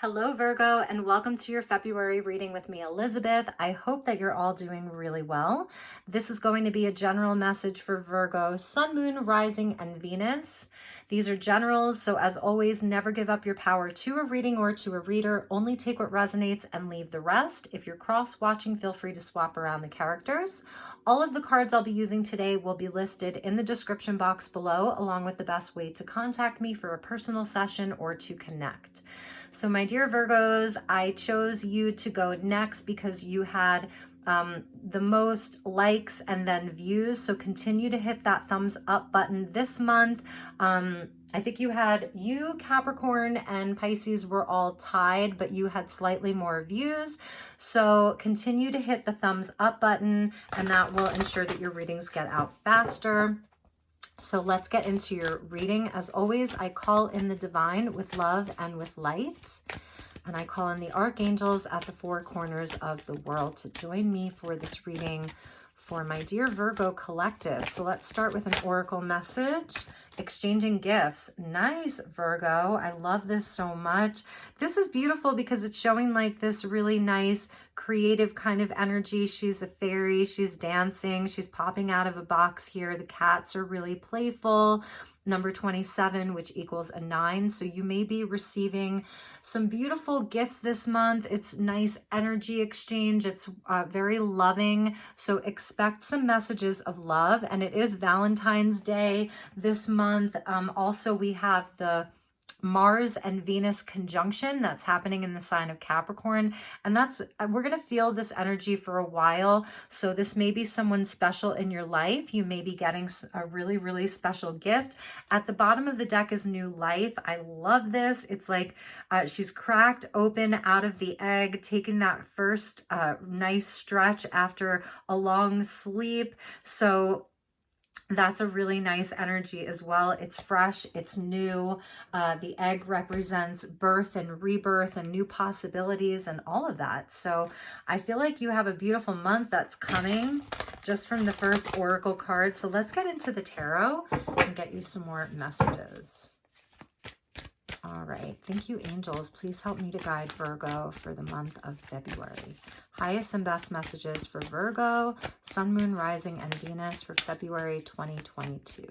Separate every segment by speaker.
Speaker 1: Hello, Virgo, and welcome to your February reading with me, Elizabeth. I hope that you're all doing really well. This is going to be a general message for Virgo, Sun, Moon, Rising, and Venus. These are generals, so as always, never give up your power to a reading or to a reader. Only take what resonates and leave the rest. If you're cross-watching, feel free to swap around the characters. All of the cards I'll be using today will be listed in the description box below, along with the best way to contact me for a personal session or to connect. So my dear Virgos, I chose you to go next because you had the most likes and then views. So continue to hit that thumbs up button this month. I think you, Capricorn and Pisces were all tied, but you had slightly more views. So continue to hit the thumbs up button, and that will ensure that your readings get out faster. So let's get into your reading. As always, I call in the divine with love and with light. And I call in the archangels at the four corners of the world to join me for this reading for my dear Virgo collective. So let's start with an oracle message. Exchanging gifts. Nice, Virgo. I love this so much. This is beautiful because it's showing like this really nice creative kind of energy. She's a fairy. She's dancing. She's popping out of a box here. The cats are really playful. Number 27, which equals a 9. So you may be receiving some beautiful gifts this month. It's nice energy exchange. It's very loving. So expect some messages of love. And it is Valentine's Day this month. Also, we have the Mars and Venus conjunction that's happening in the sign of Capricorn, and we're going to feel this energy for a while. So this may be someone special in your life. You may be getting a really, really special gift. At the bottom of the deck is new life. I love this. It's like she's cracked open out of the egg, taking that first nice stretch after a long sleep. So that's a really nice energy as well. It's fresh, it's new. The egg represents birth and rebirth and new possibilities and all of that. So I feel like you have a beautiful month that's coming just from the first oracle card. So let's get into the tarot and get you some more messages. All right. Thank you, angels. Please help me to guide Virgo for the month of February. Highest and best messages for Virgo, Sun, Moon, Rising, and Venus for February 2022.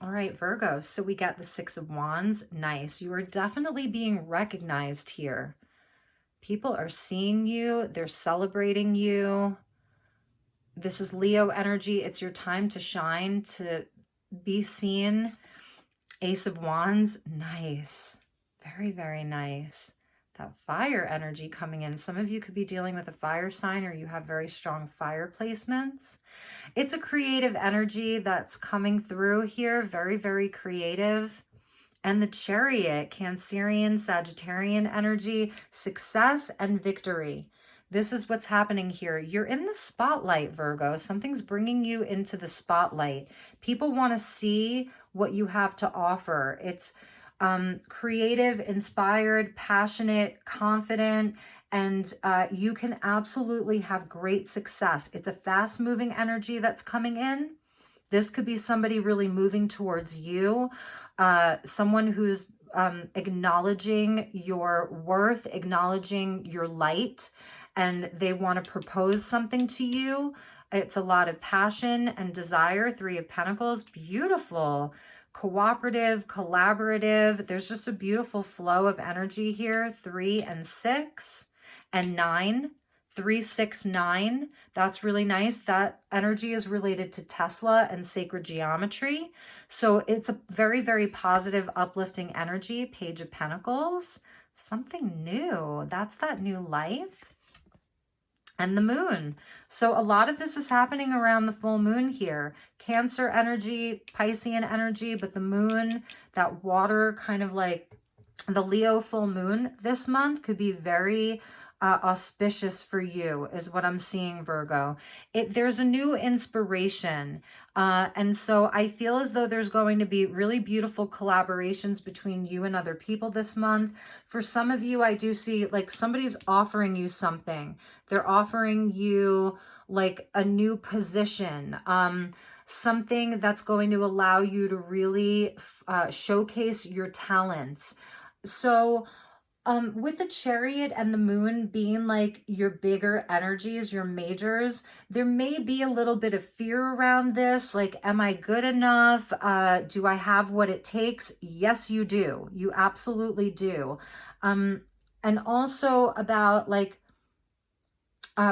Speaker 1: All right, Virgo. So we got the Six of Wands. Nice. You are definitely being recognized here. People are seeing you. They're celebrating you. This is Leo energy. It's your time to shine, to be seen. Ace of Wands. Nice. Very, very nice. That fire energy coming in. Some of you could be dealing with a fire sign, or you have very strong fire placements. It's a creative energy that's coming through here. Very, very creative. And the Chariot, Cancerian, Sagittarian energy, success and victory. This is what's happening here. You're in the spotlight, Virgo. Something's bringing you into the spotlight. People want to see what you have to offer. It's creative, inspired, passionate, confident, and you can absolutely have great success. It's a fast-moving energy that's coming in. This could be somebody really moving towards you. Someone who's acknowledging your worth, acknowledging your light, and they want to propose something to you. It's a lot of passion and desire. Three of Pentacles, beautiful, cooperative, collaborative. There's just a beautiful flow of energy here. 3 and 6 and 9. 3, 6, 9. That's really nice. That energy is related to Tesla and sacred geometry. So it's a very, very positive, uplifting energy. Page of Pentacles. Something new. That's that new life. And the moon. So a lot of this is happening around the full moon here. Cancer energy, Piscean energy, but the moon, that water kind of like the Leo full moon this month could be very auspicious for you is what I'm seeing, Virgo. There's a new inspiration. And so I feel as though there's going to be really beautiful collaborations between you and other people this month. For some of you, I do see like somebody's offering you something. They're offering you like a new position, something that's going to allow you to really showcase your talents. So with the Chariot and the Moon being like your bigger energies, your majors, there may be a little bit of fear around this. Like, am I good enough? Do I have what it takes? Yes, you do. You absolutely do. And also about like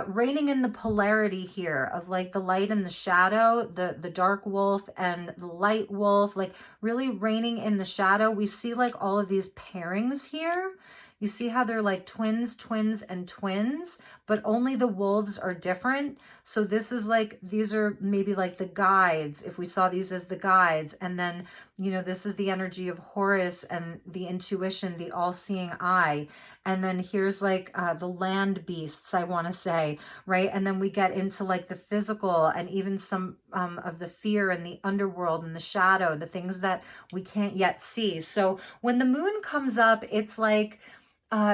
Speaker 1: reigning in the polarity here of like the light and the shadow, the dark wolf and the light wolf, like really reigning in the shadow. We see like all of these pairings here. You see how they're like twins, twins, and twins, but only the wolves are different. So this is like, these are maybe like the guides, if we saw these as the guides. And then, you know, this is the energy of Horus and the intuition, the all-seeing eye. And then here's like the land beasts, I want to say, right? And then we get into like the physical and even some of the fear and the underworld and the shadow, the things that we can't yet see. So when the moon comes up, it's like,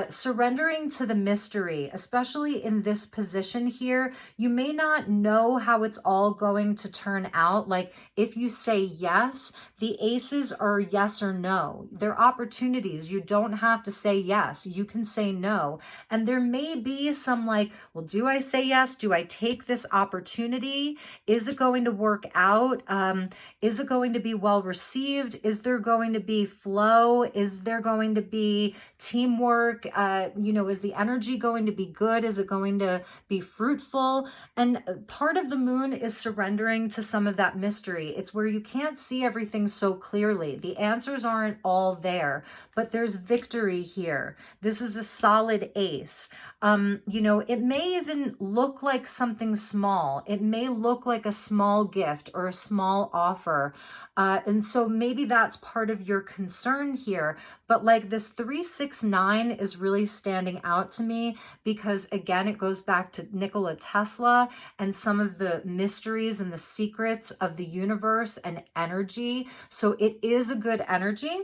Speaker 1: surrendering to the mystery, especially in this position here. You may not know how it's all going to turn out. Like if you say yes, the aces are yes or no. They're opportunities. You don't have to say yes. You can say no. And there may be some like, well, do I say yes? Do I take this opportunity? Is it going to work out? Is it going to be well received? Is there going to be flow? Is there going to be teamwork? You know, is the energy going to be good? Is it going to be fruitful? And part of the moon is surrendering to some of that mystery. It's where you can't see everything so clearly. The answers aren't all there, but there's victory here. This is a solid ace. You know, it may even look like something small. It may look like a small gift or a small offer. And so maybe that's part of your concern here. But like this 369 is really standing out to me because, again, it goes back to Nikola Tesla and some of the mysteries and the secrets of the universe and energy. So it is a good energy.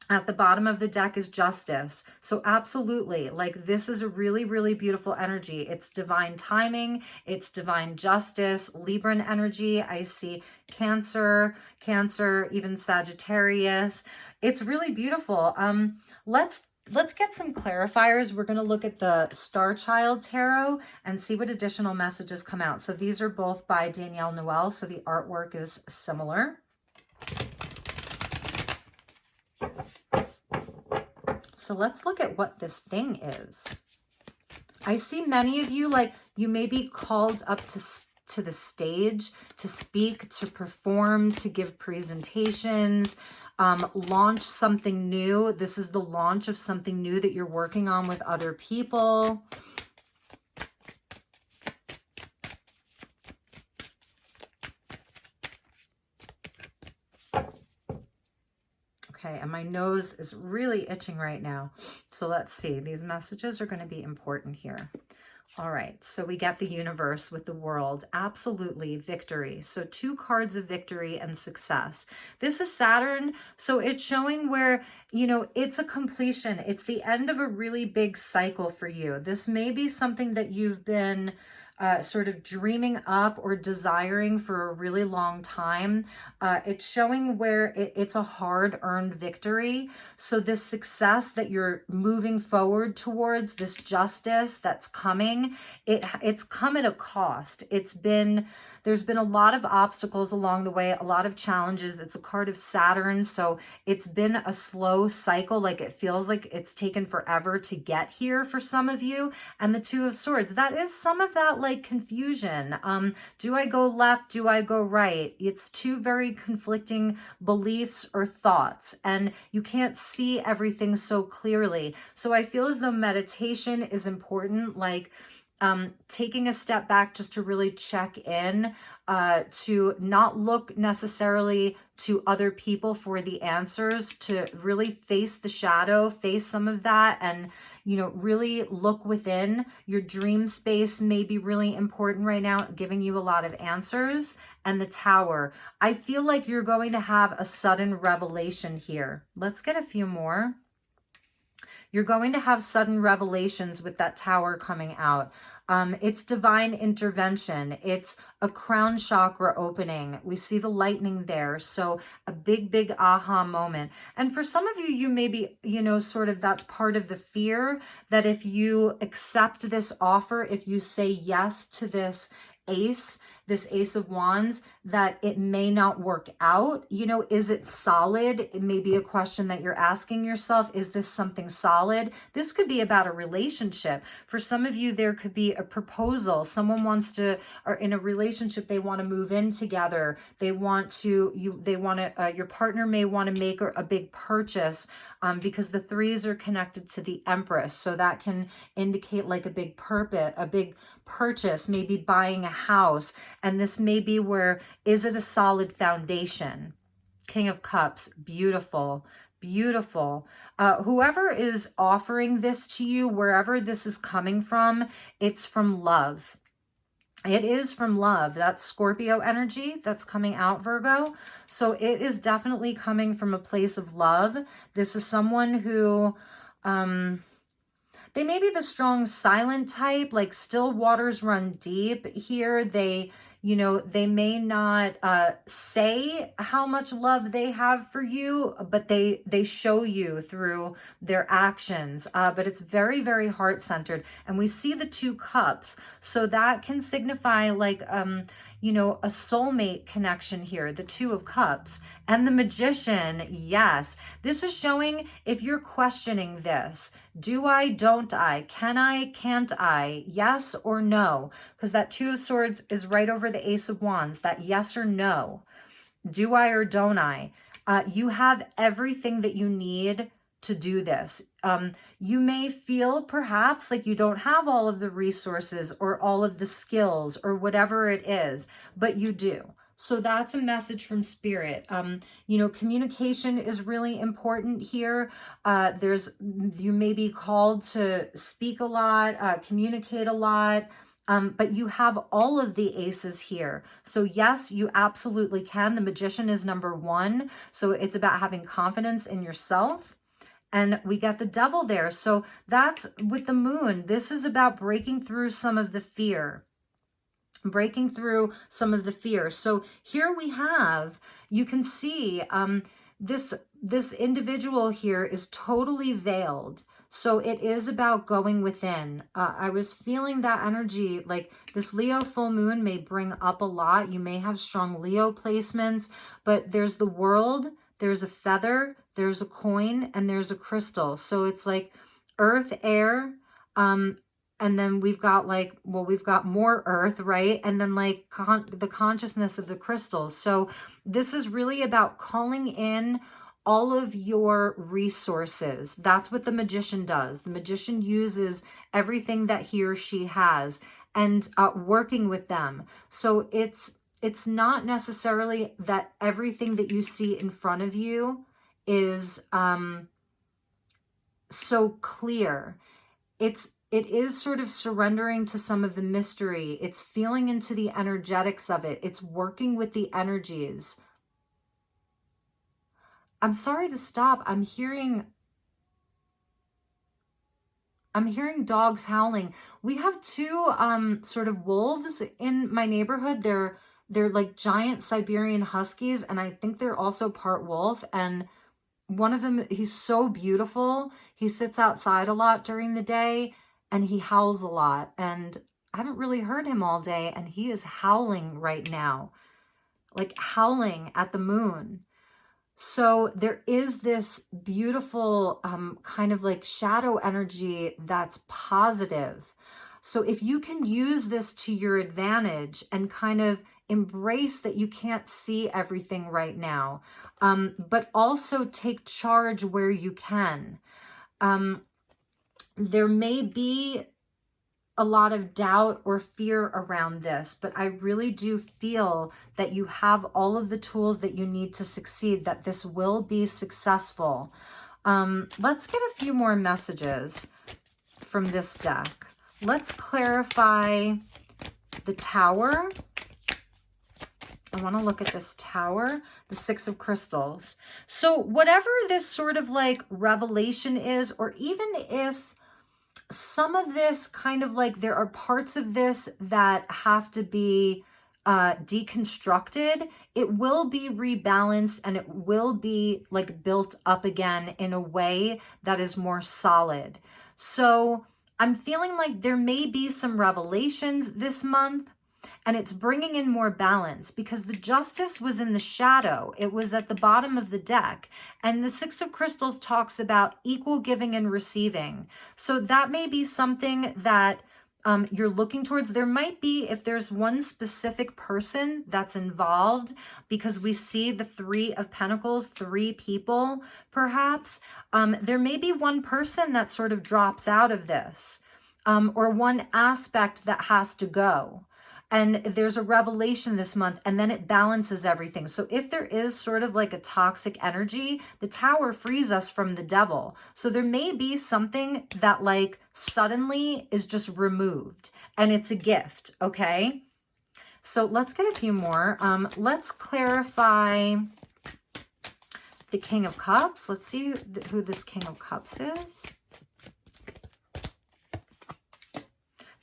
Speaker 1: At the bottom of the deck is justice. So absolutely, like this is a really, really beautiful energy. It's divine timing. It's divine justice, Libran energy. I see Cancer, even Sagittarius. It's really beautiful. Let's get some clarifiers. We're going to look at the StarChild Tarot and see what additional messages come out. So these are both by Danielle Noel. So the artwork is similar. So let's look at what this thing is. I see many of you, like you may be called up to the stage to speak, to perform, to give presentations, launch something new. This is the launch of something new that you're working on with other people. Okay, and my nose is really itching right now. So let's see. These messages are going to be important here. All right, so we get the universe with the world. Absolutely, victory. So 2 cards of victory and success. This is Saturn, so it's showing where, you know, it's a completion. It's the end of a really big cycle for you. This may be something that you've been sort of dreaming up or desiring for a really long time. It's showing where it's a hard-earned victory. So this success that you're moving forward towards, this justice that's coming, it's come at a cost. There's been a lot of obstacles along the way, a lot of challenges. It's a card of Saturn, so it's been a slow cycle. Like it feels like it's taken forever to get here for some of you. And the 2 of Swords, that is some of that like confusion. Do I go left? Do I go right? It's 2 very conflicting beliefs or thoughts, and you can't see everything so clearly. So I feel as though meditation is important. Like, taking a step back just to really check in, to not look necessarily to other people for the answers, to really face the shadow, face some of that, and, you know, really look within. Your dream space may be really important right now, giving you a lot of answers. And the Tower. I feel like you're going to have a sudden revelation here. Let's get a few more. You're going to have sudden revelations with that Tower coming out. It's divine intervention. It's a crown chakra opening. We see the lightning there. So a big, big aha moment. And for some of you, you may be, you know, sort of that's part of the fear that if you accept this offer, if you say yes to this Ace of Wands, that it may not work out. You know, is it solid? It may be a question that you're asking yourself. Is this something solid? This could be about a relationship. For some of you, there could be a proposal. Someone wants to, or in a relationship, they want to move in together. They want to, your partner may want to make a big purchase, because the threes are connected to the Empress. So that can indicate like a big purchase, maybe buying a house. And this may be where, is it a solid foundation? King of Cups, beautiful, beautiful. Whoever is offering this to you, wherever this is coming from, it's from love. It is from love. That's Scorpio energy that's coming out, Virgo. So it is definitely coming from a place of love. This is someone who, they may be the strong silent type, like still waters run deep here. They, you know, they may not say how much love they have for you, but they show you through their actions. But it's very, very heart-centered. And we see the 2 cups. So that can signify like, you know, a soulmate connection here, the 2 of Cups. And the Magician, yes. This is showing if you're questioning this, do I, don't I, can I, can't I, yes or no? Because that 2 of Swords is right over the Ace of Wands, that yes or no. Do I or don't I? You have everything that you need to do this. You may feel perhaps like you don't have all of the resources or all of the skills or whatever it is, but you do. So that's a message from Spirit. You know, communication is really important here. You may be called to speak a lot, communicate a lot, but you have all of the aces here. So yes, you absolutely can. The Magician is number 1. So it's about having confidence in yourself. And we got the Devil there. So that's with the Moon. This is about breaking through some of the fear. Breaking through some of the fear. So here we have, you can see this individual here is totally veiled. So it is about going within. I was feeling that energy, like this Leo full moon may bring up a lot. You may have strong Leo placements, but there's the World, there's a feather, there's a coin, and there's a crystal. So it's like earth, air, and then we've got like, well, we've got more earth, right? And then like the consciousness of the crystals. So this is really about calling in all of your resources. That's what the Magician does. The Magician uses everything that he or she has and working with them. So it's not necessarily that everything that you see in front of you is so clear. It is sort of surrendering to some of the mystery. It's feeling into the energetics of it. It's working with the energies. I'm sorry to stop. I'm hearing dogs howling. We have 2 sort of wolves in my neighborhood. They're like giant Siberian Huskies, and I think they're also part wolf. And one of them, he's so beautiful. He sits outside a lot during the day, and he howls a lot. And I haven't really heard him all day, and he is howling right now, like howling at the moon. So there is this beautiful kind of like shadow energy that's positive. So if you can use this to your advantage and kind of embrace that you can't see everything right now, but also take charge where you can. There may be a lot of doubt or fear around this, but I really do feel that you have all of the tools that you need to succeed, that this will be successful. Let's get a few more messages from this deck. Let's clarify the Tower. I want to look at this Tower, the Six of Crystals. So whatever this sort of like revelation is, or even if some of this kind of like there are parts of this that have to be deconstructed, it will be rebalanced and it will be like built up again in a way that is more solid. So I'm feeling like there may be some revelations this month, and it's bringing in more balance because the Justice was in the shadow. It was at the bottom of the deck. And the Six of Crystals talks about equal giving and receiving. So that may be something that you're looking towards. There might be, if there's one specific person that's involved, because we see the Three of Pentacles, 3 people perhaps, there may be one person that sort of drops out of this, or one aspect that has to go. And there's a revelation this month, and then it balances everything. So if there is sort of like a toxic energy, the Tower frees us from the devil. So there may be something that like suddenly is just removed, and it's a gift, okay? So let's get a few more. Let's clarify the King of Cups. Let's see who this King of Cups is.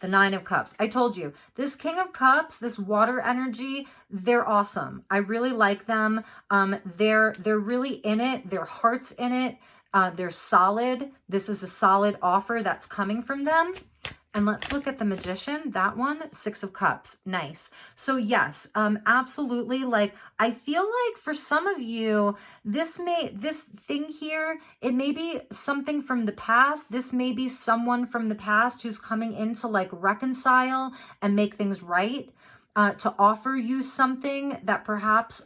Speaker 1: The Nine of Cups. I told you, this King of Cups, this water energy, they're awesome. I really like them. They're really in it. Their heart's in it. They're solid. This is a solid offer that's coming from them. And let's look at the Magician, that one, Six of Cups. Nice. So yes, absolutely. Like, I feel like for some of you, this thing here, it may be something from the past. This may be someone from the past who's coming in to like reconcile and make things right. To offer you something that perhaps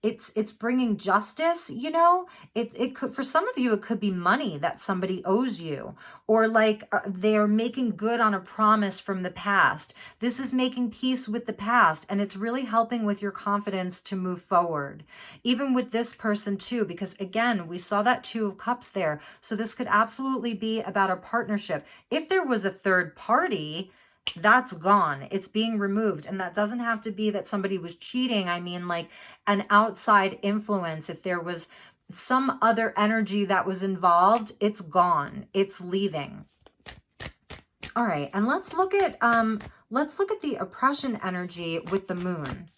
Speaker 1: it's bringing justice, you know. It could, for some of you, it could be money that somebody owes you, or like they're making good on a promise from the past. This is making peace with the past, and it's really helping with your confidence to move forward. Even with this person too, because again, we saw that Two of Cups there. So this could absolutely be about a partnership. If there was a third party, that's gone. It's being removed. And that doesn't have to be that somebody was cheating. I mean, like an outside influence. If there was some other energy that was involved, it's gone. It's leaving. All right. And let's look at the oppression energy with the Moon.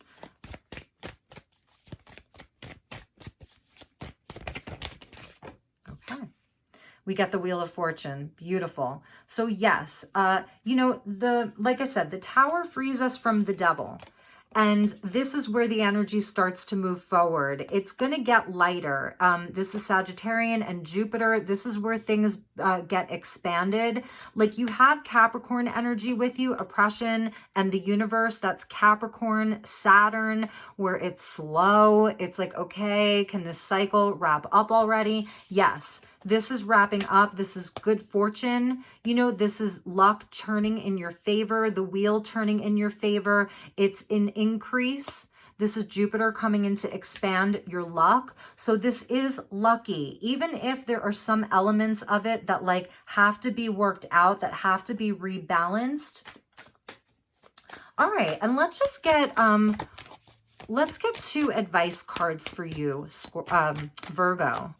Speaker 1: We got the Wheel of Fortune. Beautiful. So yes, you know, like I said, the Tower frees us from the devil. And this is where the energy starts to move forward. It's going to get lighter. This is Sagittarian and Jupiter. This is where things get expanded. Like you have Capricorn energy with you, oppression and the universe. That's Capricorn, Saturn, where it's slow. It's like, okay, can this cycle wrap up already? Yes. This is wrapping up. This is good fortune. You know, this is luck turning in your favor, the wheel turning in your favor. It's an increase. This is Jupiter coming in to expand your luck. So this is lucky, even if there are some elements of it that like have to be worked out, that have to be rebalanced. All right, and let's just get 2 advice cards for you, Virgo.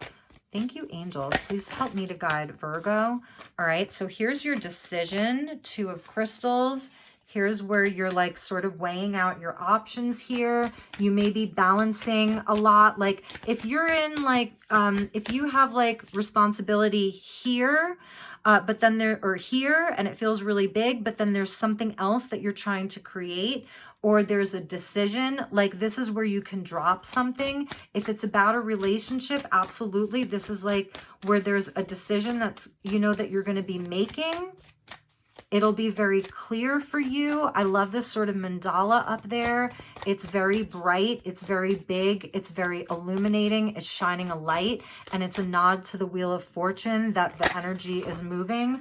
Speaker 1: Thank you, angels. Please help me to guide Virgo. All right, so here's your decision, 2 of Crystals. Here's where you're like sort of weighing out your options here. You may be balancing a lot. Like if you're in like, if you have like responsibility here, but then here, and it feels really big, but then there's something else that you're trying to create, or there's a decision, like this is where you can drop something. If it's about a relationship, absolutely. This is like where there's a decision that's, you know, that you're going to be making. It'll be very clear for you. I love this sort of mandala up there. It's very bright. It's very big. It's very illuminating. It's shining a light. And it's a nod to the Wheel of Fortune that the energy is moving.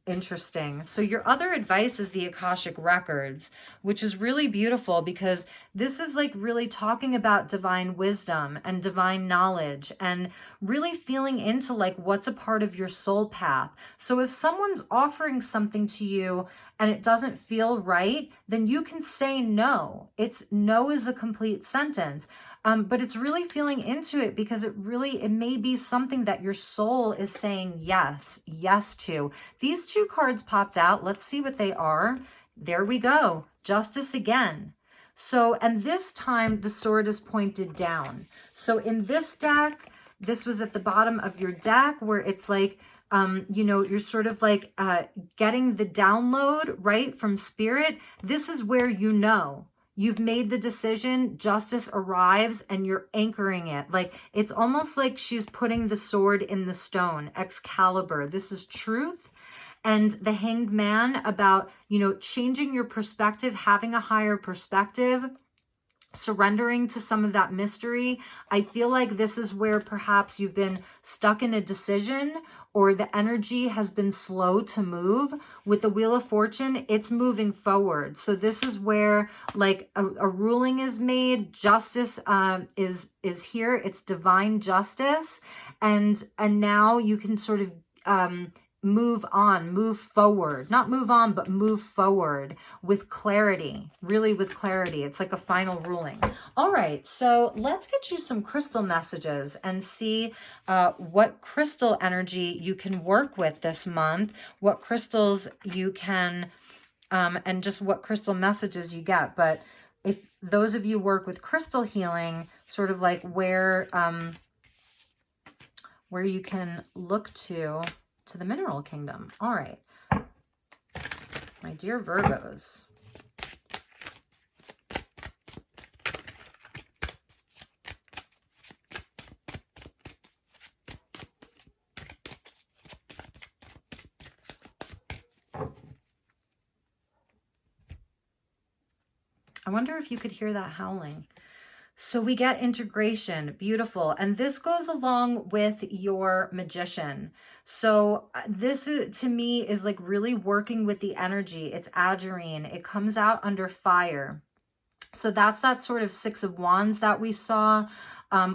Speaker 1: Interesting. So your other advice is the Akashic Records, which is really beautiful because this is like really talking about divine wisdom and divine knowledge and really feeling into like what's a part of your soul path. So if someone's offering something to you and it doesn't feel right, then you can say no. It's no is a complete sentence. But it's really feeling into it because it may be something that your soul is saying yes to. These two cards popped out. Let's see what they are. There we go. Justice again. So, and this time the sword is pointed down. So in this deck, this was at the bottom of your deck where it's like, you know, you're sort of like getting the download, right, from spirit. This is where you know. You've made the decision, justice arrives, and you're anchoring it. Like, it's almost like she's putting the sword in the stone, Excalibur. This is truth. And the Hanged Man about, you know, changing your perspective, having a higher perspective, surrendering to some of that mystery. I feel like this is where perhaps you've been stuck in a decision or the energy has been slow to move. With the Wheel of Fortune, it's moving forward. So this is where like a ruling is made. Justice is here. It's divine justice. And now you can sort of move on, move forward, not move on, but move forward with clarity, really with clarity. It's like a final ruling. All right, so let's get you some crystal messages and see what crystal energy you can work with this month, what crystals you can, and just what crystal messages you get. But if those of you work with crystal healing, sort of like where you can look to the mineral kingdom. All right, my dear Virgos. I wonder if you could hear that howling. So we get integration, beautiful. And this goes along with your Magician. So this to me is like really working with the energy. It's Agerine. It comes out under fire. So that's that sort of Six of Wands that we saw.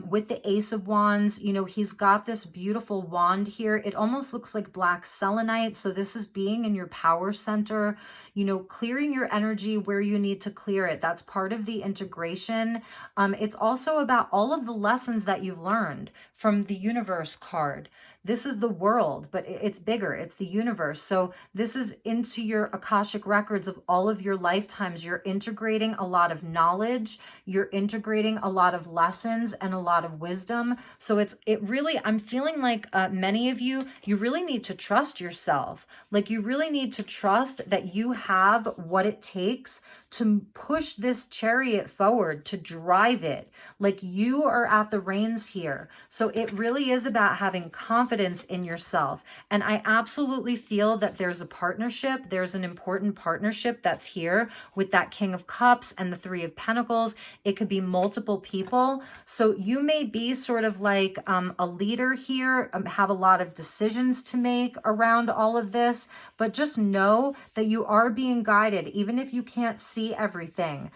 Speaker 1: With the Ace of Wands, you know, he's got this beautiful wand here. It almost looks like black selenite. So this is being in your power center, you know, clearing your energy where you need to clear it. That's part of the integration. It's also about all of the lessons that you've learned from the Universe card. This is the world, but it's bigger. It's the universe. So this is into your Akashic records of all of your lifetimes. You're integrating a lot of knowledge. You're integrating a lot of lessons and a lot of wisdom. So it really, I'm feeling like many of you really need to trust yourself. Like you really need to trust that you have what it takes to push this chariot forward, to drive it. Like you are at the reins here. So it really is about having confidence in yourself. And I absolutely feel that there's a partnership. There's an important partnership that's here with that King of Cups and the Three of Pentacles. It could be multiple people. So you may be sort of like a leader here, have a lot of decisions to make around all of this, but just know that you are being guided, even if you can't see everything.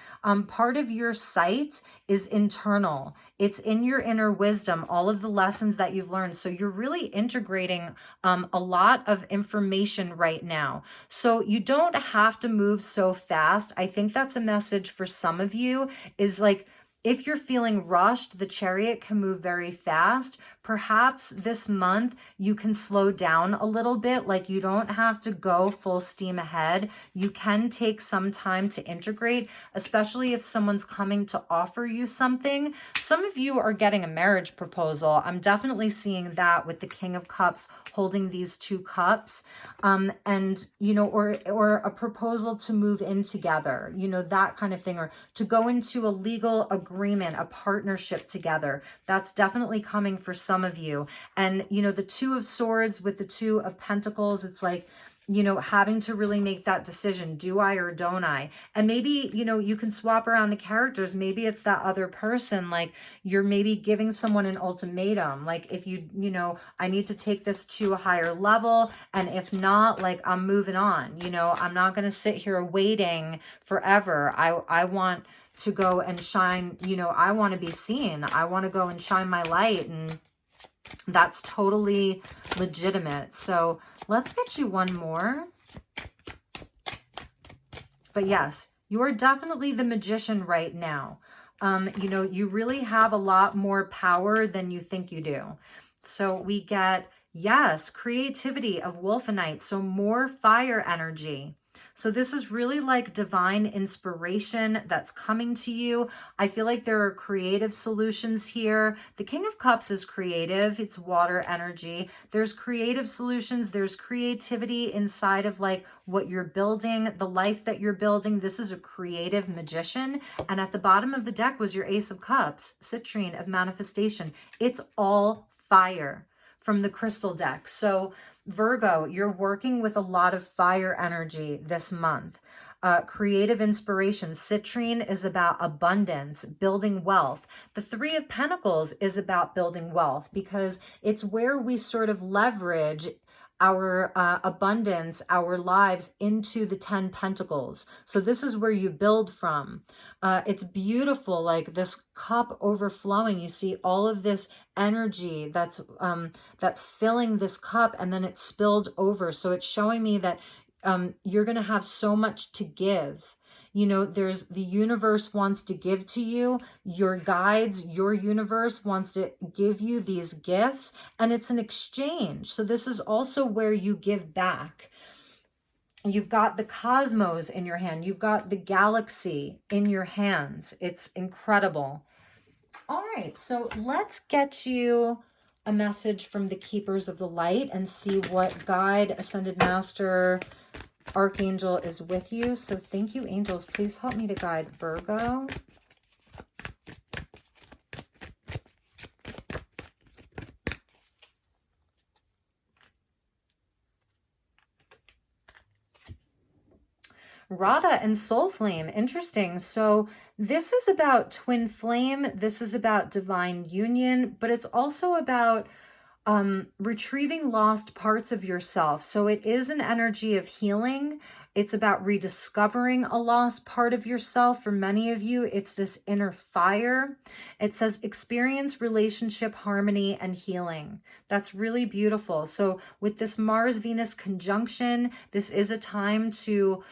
Speaker 1: Part of your sight is internal. It's in your inner wisdom, all of the lessons that you've learned. So you're really integrating a lot of information right now. So you don't have to move so fast. I think that's a message for some of you is like, if you're feeling rushed, the chariot can move very fast. Perhaps this month you can slow down a little bit. Like you don't have to go full steam ahead. You can take some time to integrate, especially if someone's coming to offer you something. Some of you are getting a marriage proposal. I'm definitely seeing that with the King of Cups holding these two cups, and you know, or a proposal to move in together, you know, that kind of thing, or to go into a legal agreement, a partnership together. That's definitely coming for some of you. And you know, the Two of Swords with the Two of Pentacles, it's like, you know, having to really make that decision. Do I or don't I? And maybe, you know, you can swap around the characters. Maybe it's that other person. Like you're maybe giving someone an ultimatum. Like if you know, I need to take this to a higher level. And if not, like I'm moving on. You know, I'm not going to sit here waiting forever. I want to go and shine, you know, I want to be seen. I want to go and shine my light, and that's totally legitimate. So let's get you one more. But yes, you're definitely the magician right now. You know, you really have a lot more power than you think you do. So we get, yes, creativity of Wolfenite. So more fire energy. So this is really like divine inspiration that's coming to you. I feel like there are creative solutions here. The King of Cups is creative. It's water energy. There's creative solutions. There's creativity inside of like what you're building, the life that you're building. This is a creative magician. And at the bottom of the deck was your Ace of Cups, citrine of manifestation. It's all fire from the crystal deck. So Virgo, you're working with a lot of fire energy this month. Creative inspiration. Citrine is about abundance, building wealth. The Three of Pentacles is about building wealth because it's where we sort of leverage our abundance, our lives into the 10 Pentacles. So this is where you build from. It's beautiful, like this cup overflowing. You see all of this energy that's filling this cup, and then it's spilled over. So it's showing me that you're going to have so much to give. You know, there's the universe wants to give to you, your guides, your universe wants to give you these gifts, and it's an exchange. So this is also where you give back. You've got the cosmos in your hand. You've got the galaxy in your hands. It's incredible. All right, so let's get you a message from the Keepers of the Light and see what guide, ascended master, archangel is with you. So thank you, angels. Please help me to guide Virgo. Radha and Soul Flame. Interesting. So this is about twin flame. This is about divine union, but it's also about retrieving lost parts of yourself. So it is an energy of healing. It's about rediscovering a lost part of yourself. For many of you, it's this inner fire. It says experience relationship harmony and healing. That's really beautiful. So with this Mars-Venus conjunction, this is a time to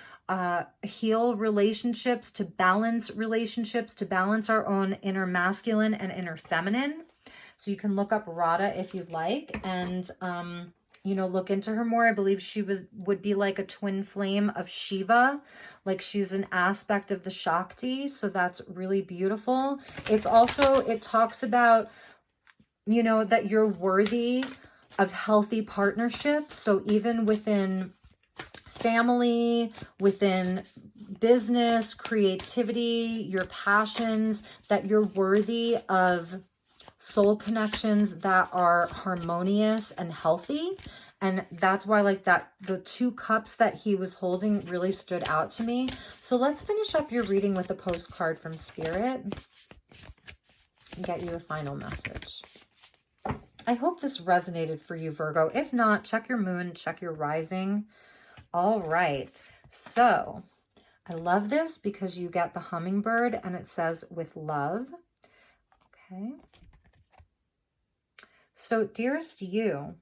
Speaker 1: heal relationships, to balance relationships, to balance our own inner masculine and inner feminine. So you can look up Radha if you'd like, and you know, look into her more. I believe she would be like a twin flame of Shiva, like she's an aspect of the Shakti. So that's really beautiful. It's also, it talks about, you know, that you're worthy of healthy partnerships. So even within family, within business, creativity, your passions, that you're worthy of soul connections that are harmonious and healthy. And that's why, like, that the two cups that he was holding really stood out to me. So let's finish up your reading with a postcard from Spirit and get you a final message. I hope this resonated for you, Virgo. If not, check your moon, check your rising. All right, so I love this because you get the hummingbird and it says with love. Okay. So dearest you,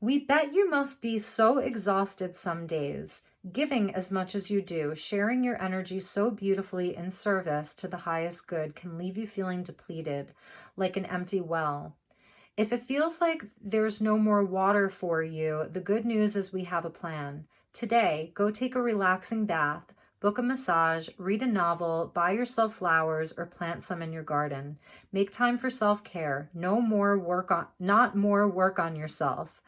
Speaker 1: we bet you must be so exhausted some days, giving as much as you do, sharing your energy so beautifully in service to the highest good can leave you feeling depleted, like an empty well. If it feels like there's no more water for you, the good news is we have a plan. Today, go take a relaxing bath, book a massage, read a novel, buy yourself flowers, or plant some in your garden. Make time for self-care. Not more work on yourself.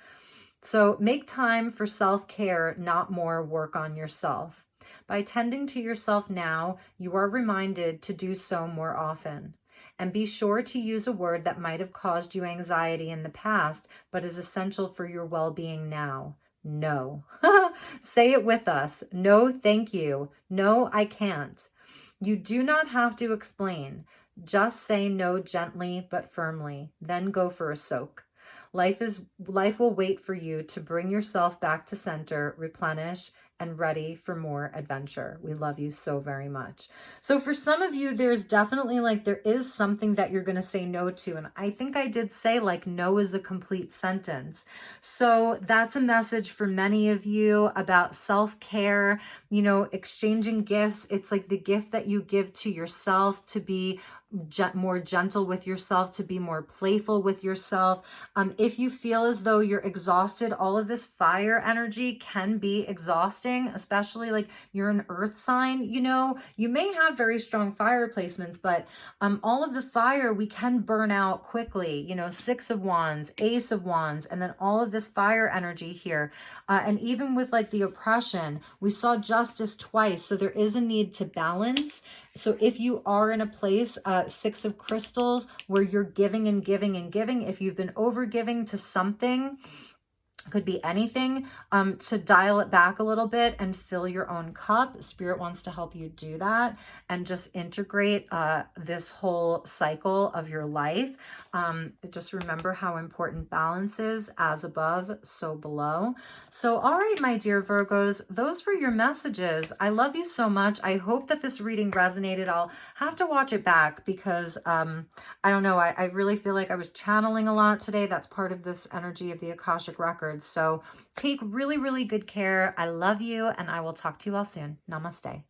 Speaker 1: So make time for self-care, not more work on yourself. By tending to yourself now, you are reminded to do so more often. And be sure to use a word that might have caused you anxiety in the past, but is essential for your well-being now. No. Say it with us. No, thank you. No, I can't. You do not have to explain. Just say no gently but firmly. Then go for a soak. Life will wait for you to bring yourself back to center, replenish, and ready for more adventure. We love you so very much. So for some of you, there's definitely like, there is something that you're going to say no to. And I think I did say like no is a complete sentence. So that's a message for many of you about self-care, you know, exchanging gifts. It's like the gift that you give to yourself to be more gentle with yourself, to be more playful with yourself. If you feel as though you're exhausted, all of this fire energy can be exhausting, especially like you're an earth sign, you know, you may have very strong fire placements, but all of the fire we can burn out quickly, you know, 6 of Wands, Ace of Wands, and then all of this fire energy here. And even with like the oppression, we saw justice twice. So there is a need to balance. So if you are in a place, 6 of Crystals, where you're giving and giving and giving, if you've been over giving to something, could be anything, to dial it back a little bit and fill your own cup. Spirit wants to help you do that and just integrate this whole cycle of your life. Just remember how important balance is, as above, so below. So, all right, my dear Virgos, those were your messages. I love you so much. I hope that this reading resonated. I'll have to watch it back because I don't know, I really feel like I was channeling a lot today. That's part of this energy of the Akashic Records. So take really, really good care. I love you, and I will talk to you all soon. Namaste.